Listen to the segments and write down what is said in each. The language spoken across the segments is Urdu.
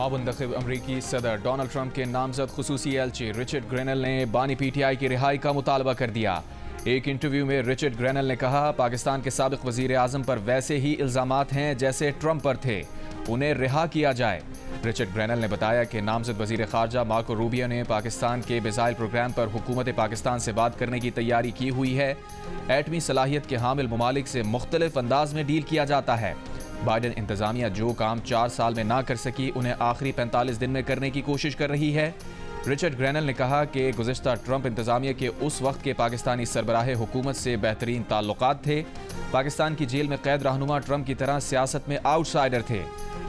نومنتخب امریکی صدر ڈونلڈ ٹرمپ کے نامزد خصوصی ایلچی رچرڈ گرینل نے بانی پی ٹی آئی کی رہائی کا مطالبہ کر دیا۔ ایک انٹرویو میں رچرڈ گرینل نے کہا، پاکستان کے سابق وزیر اعظم پر ویسے ہی الزامات ہیں جیسے ٹرمپ پر تھے، انہیں رہا کیا جائے۔ رچرڈ گرینل نے بتایا کہ نامزد وزیر خارجہ مارکو روبیو نے پاکستان کے میزائل پروگرام پر حکومت پاکستان سے بات کرنے کی تیاری کی ہوئی ہے۔ ایٹمی صلاحیت کے حامل ممالک سے مختلف انداز میں ڈیل کیا جاتا ہے۔ بائیڈن انتظامیہ جو کام 4 سال میں نہ کر سکی انہیں آخری 45 دن میں کرنے کی کوشش کر رہی ہے۔ رچرڈ گرینل نے کہا کہ گزشتہ ٹرمپ انتظامیہ کے اس وقت کے پاکستانی سربراہ حکومت سے بہترین تعلقات تھے۔ پاکستان کی جیل میں قید رہنما ٹرمپ کی طرح سیاست میں آؤٹ سائیڈر تھے،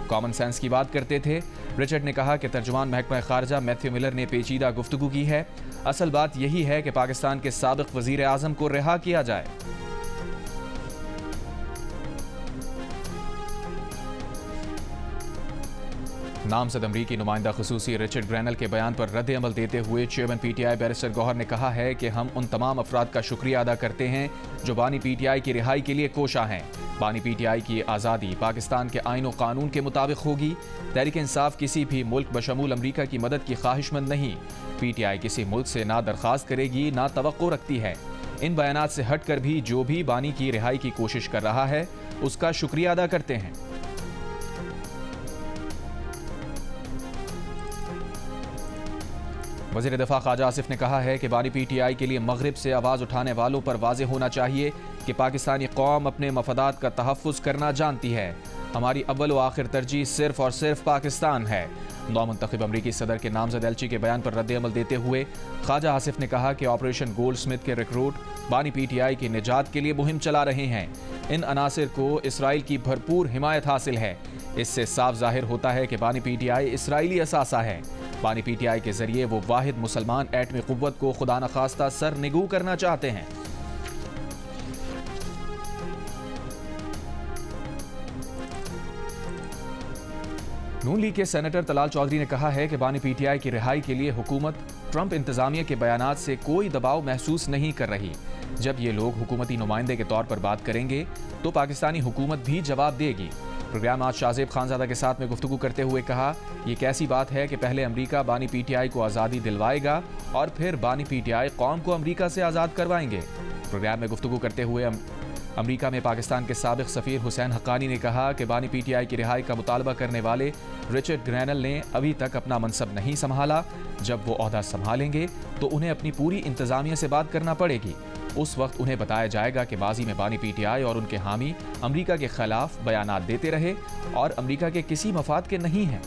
کامن سینس کی بات کرتے تھے۔ رچرڈ نے کہا کہ ترجمان محکمہ خارجہ میتھیو ملر نے پیچیدہ گفتگو کی ہے، اصل بات یہی ہے کہ پاکستان کے سابق وزیر اعظم کو رہا کیا جائے۔ نامزد امریکی نمائندہ خصوصی رچرڈ گرینل کے بیان پر رد عمل دیتے ہوئے chairman P T I barrister Gohar نے کہا ہے کہ ہم ان تمام افراد کا شکریہ ادا کرتے ہیں جو بانی پی ٹی آئی کی رہائی کے لیے کوشاں ہیں۔ بانی پی ٹی آئی کی آزادی پاکستان کے آئین و قانون کے مطابق ہوگی۔ تحریک انصاف کسی بھی ملک بشمول امریکہ کی مدد کی خواہش مند نہیں۔ پی ٹی آئی کسی ملک سے نہ درخواست کرے گی نہ توقع رکھتی ہے۔ ان بیانات سے ہٹ کر بھی جو بھی بانی کی رہائی کی کوشش کر رہا ہے اس کا شکریہ ادا کرتے ہیں۔ وزیر دفاع خواجہ آصف نے کہا ہے کہ بانی پی ٹی آئی کے لیے مغرب سے آواز اٹھانے والوں پر واضح ہونا چاہیے کہ پاکستانی قوم اپنے مفادات کا تحفظ کرنا جانتی ہے۔ ہماری اول و آخر ترجیح صرف اور صرف پاکستان ہے۔ نومنتخب امریکی صدر کے نامزد ایلچی کے بیان پر رد عمل دیتے ہوئے خواجہ آصف نے کہا کہ آپریشن گولڈ سمتھ کے ریکروٹ بانی پی ٹی آئی کی نجات کے لیے مہم چلا رہے ہیں۔ ان عناصر کو اسرائیل کی بھرپور حمایت حاصل ہے۔ اس سے صاف ظاہر ہوتا ہے کہ بانی پی ٹی آئی اسرائیلی اثاثہ ہے۔ بانی پی ٹی آئی کے ذریعے وہ واحد مسلمان ایٹمی قوت کو خدا نخواستہ سرنگو کرنا چاہتے ہیں۔ نون لیگ کے سینیٹر طلال چودھری نے کہا ہے کہ بانی پی ٹی آئی کی رہائی کے لیے حکومت ٹرمپ انتظامیہ کے بیانات سے کوئی دباؤ محسوس نہیں کر رہی۔ جب یہ لوگ حکومتی نمائندے کے طور پر بات کریں گے تو پاکستانی حکومت بھی جواب دے گی۔ پروگرام آج شاہزیب خانزادہ کے ساتھ میں گفتگو کرتے ہوئے کہا، یہ کیسی بات ہے کہ پہلے امریکہ بانی پی ٹی آئی کو آزادی دلوائے گا اور پھر بانی پی ٹی آئی قوم کو امریکہ سے آزاد کروائیں گے۔ پروگرام میں گفتگو کرتے ہوئے امریکہ میں پاکستان کے سابق سفیر حسین حقانی نے کہا کہ بانی پی ٹی آئی کی رہائی کا مطالبہ کرنے والے رچرڈ گرینل نے ابھی تک اپنا منصب نہیں سنبھالا۔ جب وہ عہدہ سنبھالیں گے تو انہیں اپنی پوری انتظامیہ سے بات کرنا پڑے گی۔ اس وقت انہیں بتایا جائے گا کہ ماضی میں بانی پی ٹی آئی اور ان کے حامی امریکہ کے خلاف بیانات دیتے رہے اور امریکہ کے کسی مفاد کے نہیں ہیں۔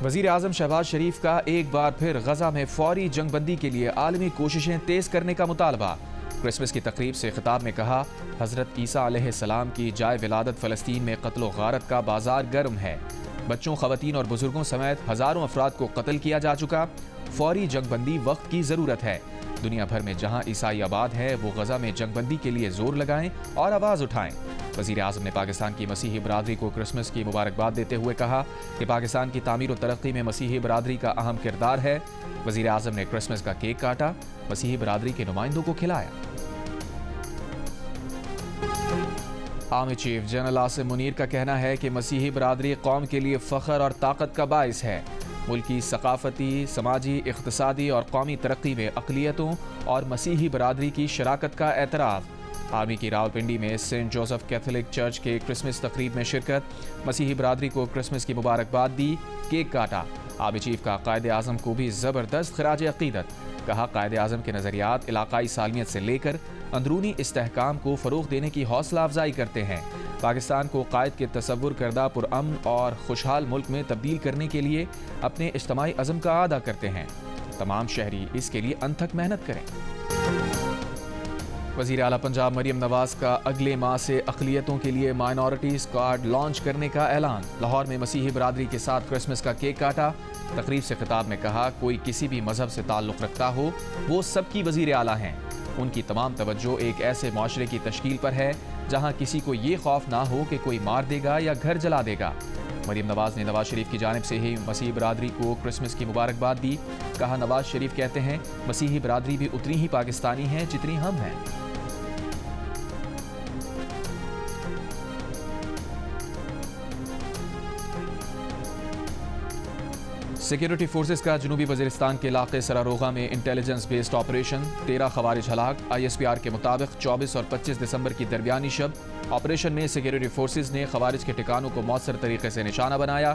وزیر اعظم شہباز شریف کا ایک بار پھر غزہ میں فوری جنگ بندی کے لیے عالمی کوششیں تیز کرنے کا مطالبہ۔ کرسمس کی تقریب سے خطاب میں کہا، حضرت عیسیٰ علیہ السلام کی جائے ولادت فلسطین میں قتل و غارت کا بازار گرم ہے۔ بچوں، خواتین اور بزرگوں سمیت ہزاروں افراد کو قتل کیا جا چکا۔ فوری جنگ بندی وقت کی ضرورت ہے۔ دنیا بھر میں جہاں عیسائی آباد ہے وہ غزہ میں جنگ بندی کے لیے زور لگائیں اور آواز اٹھائیں۔ وزیر اعظم نے پاکستان کی مسیحی برادری کو کرسمس کی مبارکباد دیتے ہوئے کہا کہ پاکستان کی تعمیر و ترقی میں مسیحی برادری کا اہم کردار ہے۔ وزیر اعظم نے کرسمس کا کیک کاٹا، مسیحی برادری کے نمائندوں کو کھلایا۔ Army chief general Asim Munir کا کہنا ہے کہ مسیحی برادری قوم کے لیے فخر اور طاقت کا باعث ہے۔ ملک کی ثقافتی، سماجی، اقتصادی اور قومی ترقی میں اقلیتوں اور مسیحی برادری کی شراکت کا اعتراف۔ آرمی کی راولپنڈی میں سینٹ جوزف کیتھولک چرچ کے کرسمس تقریب میں شرکت، مسیحی برادری کو کرسمس کی مبارکباد دی، کیک کاٹا۔ آرمی چیف کا قائد اعظم کو بھی زبردست خراج عقیدت، کہا قائد اعظم کے نظریات علاقائی سالمیت سے لے کر اندرونی استحکام کو فروغ دینے کی حوصلہ افزائی کرتے ہیں۔ پاکستان کو قائد کے تصور کردہ پرامن اور خوشحال ملک میں تبدیل کرنے کے لیے اپنے اجتماعی عزم کا اعادہ کرتے ہیں۔ تمام شہری اس کے لیے انتھک محنت کریں۔ وزیر اعلیٰ پنجاب مریم نواز کا اگلے ماہ سے اقلیتوں کے لیے مائنورٹیز کارڈ لانچ کرنے کا اعلان۔ لاہور میں مسیحی برادری کے ساتھ کرسمس کا کیک کاٹا۔ تقریب سے خطاب میں کہا، کوئی کسی بھی مذہب سے تعلق رکھتا ہو وہ سب کی وزیر اعلیٰ ہیں۔ ان کی تمام توجہ ایک ایسے معاشرے کی تشکیل پر ہے جہاں کسی کو یہ خوف نہ ہو کہ کوئی مار دے گا یا گھر جلا دے گا۔ مریم نواز نے نواز شریف کی جانب سے ہی مسیحی برادری کو کرسمس کی مبارکباد دی. کہا نواز شریف کہتے ہیں مسیحی برادری بھی اتنی ہی پاکستانی ہے جتنی ہم ہیں. سیکیورٹی فورسز کا جنوبی وزیرستان کے علاقے سراروغا میں انٹیلیجنس بیسڈ آپریشن. 13 خوارج ہلاک. ISPR کے مطابق 24 اور 25 دسمبر کی درمیانی شب آپریشن میں سیکیورٹی فورسز نے خوارج کے ٹھکانوں کو مؤثر طریقے سے نشانہ بنایا.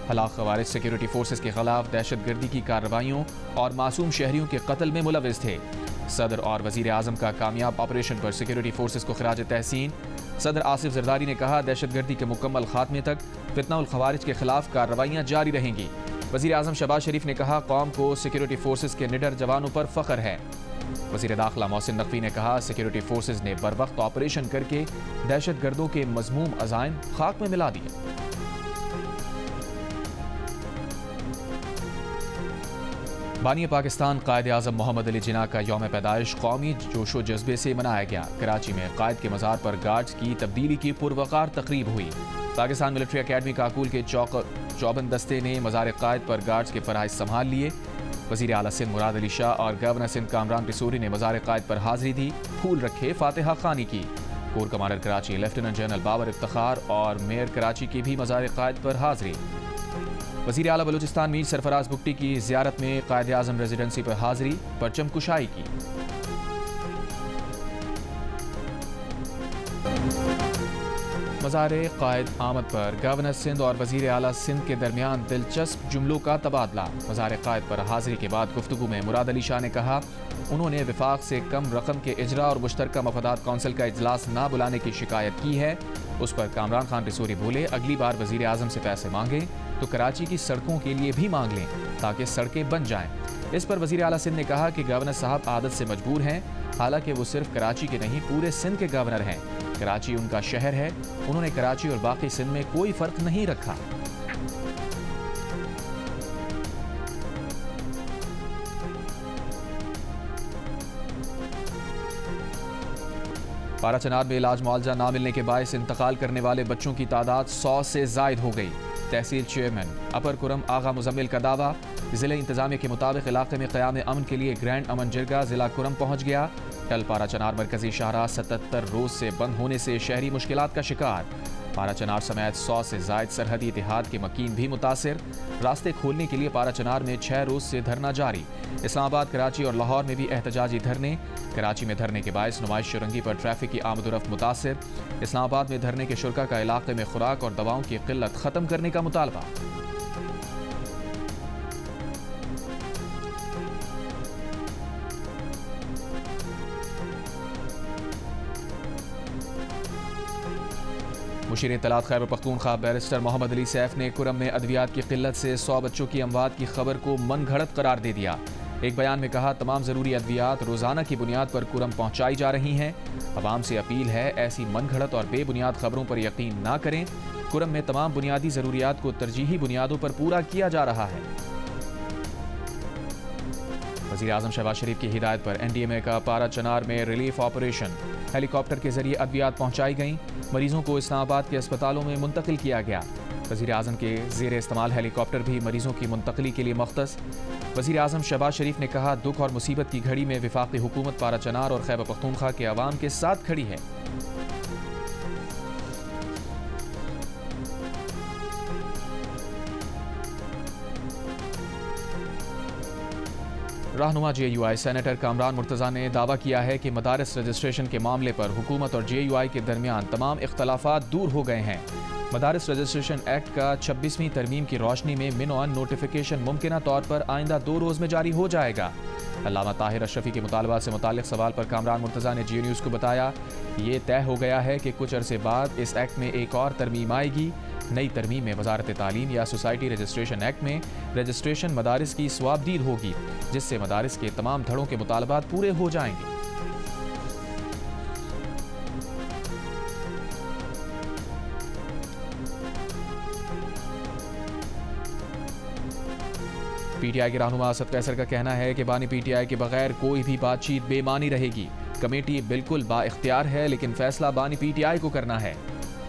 ہلاک خوارج سیکیورٹی فورسز کے خلاف دہشت گردی کی کارروائیوں اور معصوم شہریوں کے قتل میں ملوث تھے. صدر اور وزیر اعظم کا کامیاب آپریشن پر سیکیورٹی فورسز کو خراج تحسین. صدر آصف زرداری نے کہا دہشت گردی کے مکمل خاتمے تک فتنہ الخوارج کے خلاف کارروائیاں جاری رہیں گی. وزیر اعظم شہباز شریف نے کہا قوم کو سیکیورٹی فورسز کے نڈر جوانوں پر فخر ہے. وزیر داخلہ محسن نقوی نے کہا سیکیورٹی فورسز نے بروقت آپریشن کر کے دہشت گردوں کے مذموم عزائم خاک میں ملا دیے. بانی پاکستان قائد اعظم محمد علی جناح کا یوم پیدائش قومی جوش و جذبے سے منایا گیا. کراچی میں قائد کے مزار پر گارڈز کی تبدیلی کی پروقار تقریب ہوئی. پاکستان ملٹری اکیڈمی کاکول کے چوبند دستے نے مزار قائد پر گارڈز کے فرائض سنبھال لیے. وزیر اعلیٰ سندھ مراد علی شاہ اور گورنر سندھ کامران پسوری نے مزار قائد پر حاضری دی. پھول رکھے، فاتحہ خوانی کی. Corps commander Karachi lieutenant general Babar Iftikhar اور میئر کراچی کی بھی مزار قائد پر حاضری. وزیر اعلیٰ بلوچستان میر سرفراز بگٹی کی زیارت میں قائد اعظم ریزیڈنسی پر حاضری، پرچم کشائی کی. مزار قائد آمد پر گورنر سندھ اور وزیر اعلیٰ سندھ کے درمیان دلچسپ جملوں کا تبادلہ. مزار قائد پر حاضری کے بعد گفتگو میں مراد علی شاہ نے کہا انہوں نے وفاق سے کم رقم کے اجرا اور مشترکہ مفادات کونسل کا اجلاس نہ بلانے کی شکایت کی ہے. اس پر کامران خان پسوری بولے اگلی بار وزیر اعظم سے پیسے مانگیں تو کراچی کی سڑکوں کے لیے بھی مانگ لیں تاکہ سڑکیں بن جائیں. اس پر وزیر اعلیٰ سندھ نے کہا کہ گورنر صاحب عادت سے مجبور ہیں، حالانکہ وہ صرف کراچی کے نہیں پورے سندھ کے گورنر ہیں. کراچی ان کا شہر ہے، انہوں نے کراچی اور باقی سندھ میں کوئی فرق نہیں رکھا. پارا چنار میں علاج معالجہ نہ ملنے کے باعث انتقال کرنے والے بچوں کی تعداد 100 سے زائد ہو گئی. تحصیل چیئرمین اپر کرم آغا مزمل کا دعویٰ. ضلع انتظامیہ کے مطابق علاقے میں قیام امن کے لیے گرینڈ امن جرگہ ضلع کرم پہنچ گیا. ٹل پارا چنار مرکزی شاہراہ 77 روز سے بند ہونے سے شہری مشکلات کا شکار. پارا چنار سمیت 100 سے زائد سرحدی اتحاد کے مکین بھی متاثر. راستے کھولنے کے لیے پارا چنار میں 6 روز سے دھرنا جاری. اسلام آباد، کراچی اور لاہور میں بھی احتجاجی دھرنے. کراچی میں دھرنے کے باعث نمائش شرنگی پر ٹریفک کی آمد و رفت متاثر. اسلام آباد میں دھرنے کے شرکا کا علاقے میں خوراک اور دواؤں کی قلت ختم کرنے کا مطالبہ. مشیر اطلاعات خیبر پختونخوا بیرسٹر محمد علی سیف نے کرم میں ادویات کی قلت سے 100 بچوں کی اموات کی خبر کو من گھڑت قرار دے دیا. ایک بیان میں کہا تمام ضروری ادویات روزانہ کی بنیاد پر کرم پہنچائی جا رہی ہیں. عوام سے اپیل ہے ایسی من گھڑت اور بے بنیاد خبروں پر یقین نہ کریں. کرم میں تمام بنیادی ضروریات کو ترجیحی بنیادوں پر پورا کیا جا رہا ہے. وزیر اعظم شہباز شریف کی ہدایت پر NDMA کا پارا چنار میں ریلیف آپریشن. ہیلی کاپٹر کے ذریعے ادویات پہنچائی گئیں. مریضوں کو اسلام آباد کے اسپتالوں میں منتقل کیا گیا. وزیر اعظم کے زیر استعمال ہیلی کاپٹر بھی مریضوں کی منتقلی کے لیے مختص. وزیر اعظم شہباز شریف نے کہا دکھ اور مصیبت کی گھڑی میں وفاقی حکومت پارا چنار اور خیبر پختونخوا کے عوام کے ساتھ کھڑی ہے. رہنما JUI سینیٹر کامران مرتضیٰ نے دعویٰ کیا ہے کہ مدارس رجسٹریشن کے معاملے پر حکومت اور JUI کے درمیان تمام اختلافات دور ہو گئے ہیں. مدارس رجسٹریشن ایکٹ کا 26ویں ترمیم کی روشنی میں من و عن نوٹیفیکیشن ممکنہ طور پر آئندہ 2 روز میں جاری ہو جائے گا. علامہ طاہر اشرفی کے مطالبات سے متعلق سوال پر کامران مرتضیٰ نے جیو نیوز کو بتایا یہ طے ہو گیا ہے کہ کچھ عرصے بعد اس ایکٹ میں ایک اور ترمیم آئے گی. نئی ترمیم میں وزارت تعلیم یا سوسائٹی رجسٹریشن ایکٹ میں رجسٹریشن مدارس کی صوابدید ہوگی جس سے مدارس کے تمام دھڑوں کے مطالبات پورے ہو جائیں گے. PTI کے رہنما اسد قیصر کا کہنا ہے کہ بانی PTI کے بغیر کوئی بھی بات چیت بے معنی رہے گی. کمیٹی بالکل با اختیار ہے لیکن فیصلہ بانی PTI کو کرنا ہے.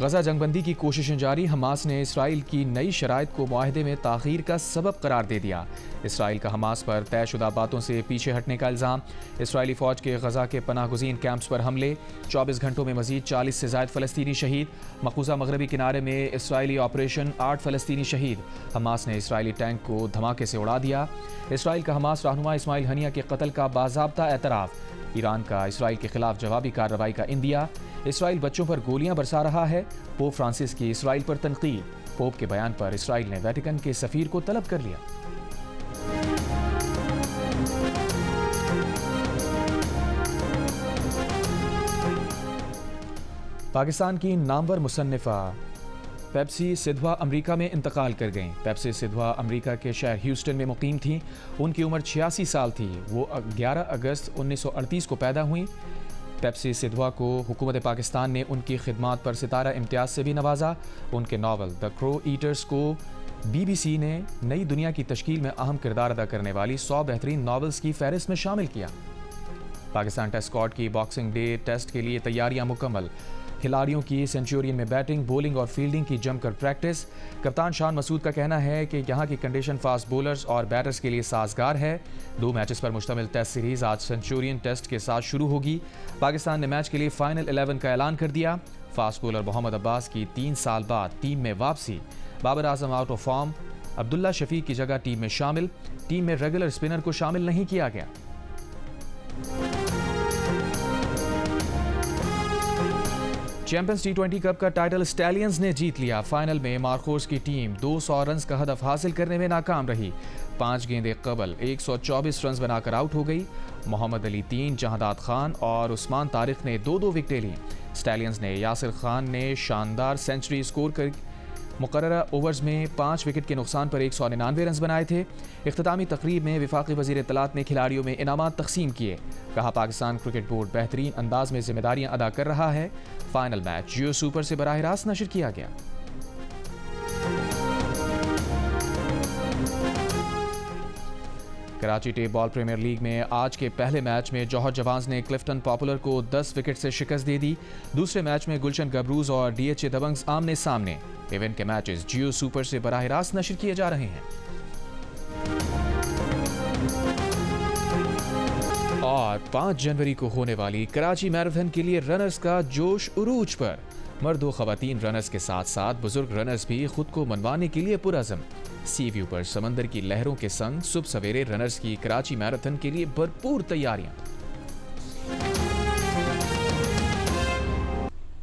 غزہ جنگ بندی کی کوششیں جاری، حماس نے اسرائیل کی نئی شرائط کو معاہدے میں تاخیر کا سبب قرار دے دیا۔ اسرائیل کا حماس پر طے شدہ باتوں سے پیچھے ہٹنے کا الزام، اسرائیلی فوج کے غزہ کے پناہ گزین کیمپس پر حملے، 24 گھنٹوں میں مزید 40 سے زائد فلسطینی شہید، مقبوضہ مغربی کنارے میں اسرائیلی آپریشن، 8 فلسطینی شہید، حماس نے اسرائیلی ٹینک کو دھماکے سے اڑا دیا، اسرائیل کا حماس رہنما اسماعیل ہنیہ کے قتل کا باضابطہ اعتراف، ایران کا اسرائیل کے خلاف جوابی کارروائی کا عندیہ، اسرائیل بچوں پر گولیاں برسا رہا ہے، پوپ فرانسس کی اسرائیل پر تنقید، پوپ کے بیان پر اسرائیل نے ویٹیکن کے سفیر کو طلب کر لیا۔ پاکستان کی نامور مصنفہ پیپسی سدھوا امریکہ میں انتقال کر گئیں۔ پیپسی سدھوا امریکہ کے شہر ہیوسٹن میں مقیم تھیں، ان کی عمر 86 سال تھی، وہ 11 اگست 1938 کو پیدا ہوئیں۔ پیپسی سدھوا کو حکومت پاکستان نے ان کی خدمات پر ستارہ امتیاز سے بھی نوازا۔ ان کے ناول دی کرو ایٹرز کو BBC نے نئی دنیا کی تشکیل میں اہم کردار ادا کرنے والی 100 بہترین ناولز کی فہرست میں شامل کیا۔ پاکستان ٹیسٹ اسکواڈ کی باکسنگ ڈے ٹیسٹ کے لیے تیاریاں مکمل، کھلاڑیوں کی سینچورین میں بیٹنگ، بولنگ اور فیلڈنگ کی جم کر پریکٹس۔ کپتان شان مسعود کا کہنا ہے کہ یہاں کی کنڈیشن فاسٹ بولرز اور بیٹرز کے لیے سازگار ہے۔ 2 میچز پر مشتمل ٹیسٹ سیریز آج سینچورین ٹیسٹ کے ساتھ شروع ہوگی۔ پاکستان نے میچ کے لیے فائنل 11 کا اعلان کر دیا۔ فاسٹ بولر محمد عباس کی 3 سال بعد ٹیم میں واپسی، Babar Azam out of form, عبداللہ شفیق کی جگہ ٹیم میں شامل، ٹیم میں ریگولر اسپنر کو شامل نہیں کیا گیا۔ چیمپئنز T20 کپ کا ٹائٹل اسٹیلینز نے جیت لیا۔ فائنل میں مارکوس کی ٹیم 200 رنز کا ہدف حاصل کرنے میں ناکام رہی، 5 گیندیں قبل 124 رنز بنا کر آؤٹ ہو گئی۔ محمد علی 3، جہانداد خان اور عثمان طارق نے 2 وکٹیں لیں۔ اسٹیلینز نے یاسر خان نے شاندار سینچری سکور کر مقررہ اوورز میں 5 وکٹ کے نقصان پر 199 رنز بنائے تھے۔ اختتامی تقریب میں وفاقی وزیر اطلاعات نے کھلاڑیوں میں انعامات تقسیم کیے، کہا پاکستان کرکٹ بورڈ بہترین انداز میں ذمہ داریاں ادا کر رہا ہے۔ فائنل میچ جیو سپر سے براہ راست نشر کیا گیا۔ Karachi tape ball premier league میں آج کے پہلے میچ میں جوہر جوانز نے کلفٹن پاپولر کو 10 وکٹ سے شکست دے دی۔ دوسرے میچ میں گلشن گبروز اور DHA دبنگز آمنے سامنے۔ ایونٹ کے میچز جیو سپر سے براہ راست نشر کیے جا رہے ہیں۔ اور 5 جنوری کو ہونے والی کراچی میراتھن کے لیے رنرز کا جوش عروج پر، مرد و خواتین رنرز کے ساتھ ساتھ بزرگ رنرز بھی خود کو منوانے کے لیے پرعزم۔ سی ویو پر سمندر کی لہروں کے سنگ صبح سویرے رنرز کی کراچی میراتھن کے لیے بھرپور تیاریاں۔